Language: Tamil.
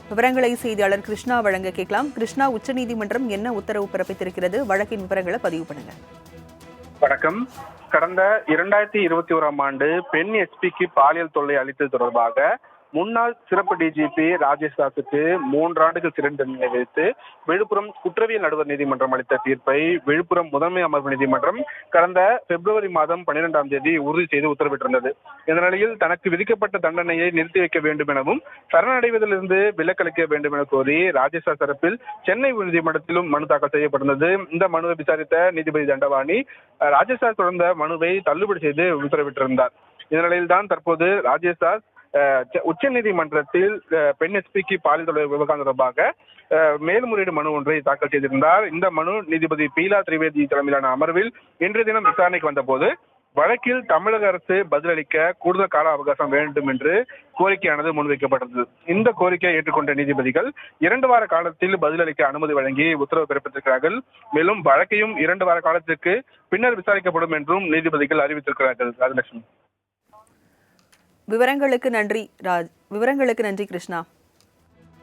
விவரங்களை செய்தியாளர் கிருஷ்ணா வழங்க கேட்கலாம். கிருஷ்ணா, உச்சநீதிமன்றம் என்ன உத்தரவு பிறப்பித்திருக்கிறது? வழக்கின் விவரங்களை பதிவு பண்ணுங்க. வணக்கம். கடந்த 2021ஆம் ஆண்டு பெண் எஸ்பிக்கு பாலியல் தொல்லை அளித்தது தொடர்பாக முன்னாள் சிறப்பு டிஜிபி ராஜேஷ் தாஸுக்கு 3 ஆண்டுகள் சிறை தண்டனை விதித்து விழுப்புரம் குற்றவியல் நடுவர் நீதிமன்றம் அளித்த தீர்ப்பை விழுப்புரம் முதன்மை அமர்வு நீதிமன்றம் கடந்த பிப்ரவரி மாதம் 12ஆம் தேதி உறுதி செய்து உத்தரவிட்டிருந்தது. இந்த நிலையில் தனக்கு விதிக்கப்பட்ட தண்டனையை நிறுத்தி வைக்க வேண்டும் எனவும் சரணடைவதிலிருந்து விலக்களிக்க வேண்டும் என கோரி ராஜேஷ் தாஸ் தரப்பில் சென்னை உயர்நீதிமன்றத்திலும் மனு தாக்கல் செய்யப்பட்டிருந்தது. இந்த மனுவை விசாரித்த நீதிபதி தண்டபாணி ராஜேஷ் தாஸ் தொடர்ந்த மனுவை தள்ளுபடி செய்து உத்தரவிட்டிருந்தார். இந்த நிலையில்தான் தற்போது ராஜேஷ் தாஸ் உச்ச நீதிமன்றத்தில் பெண் எஸ்பிக்கு பாலியல் தொல்லை விவகாரம் தொடர்பாக மேல்முறையீடு மனு ஒன்றை தாக்கல் செய்திருந்தார். இந்த மனு நீதிபதி பீலா திரிவேதி தலைமையிலான அமர்வில் இன்றைய தினம் விசாரணைக்கு வந்தபோது வழக்கில் தமிழக அரசு பதிலளிக்க கூடுதல் கால அவகாசம் வேண்டும் என்று கோரிக்கையானது முன்வைக்கப்பட்டது. இந்த கோரிக்கையை ஏற்றுக்கொண்ட நீதிபதிகள் 2 வார காலத்தில் பதிலளிக்க அனுமதி வழங்கி உத்தரவு பிறப்பித்திருக்கிறார்கள். மேலும் வழக்கையும் 2 வார காலத்திற்கு பின்னர் விசாரிக்கப்படும் என்றும் நீதிபதிகள் அறிவித்திருக்கிறார்கள். ராஜலட்சுமி. விவரங்களுக்கு நன்றி கிருஷ்ணா.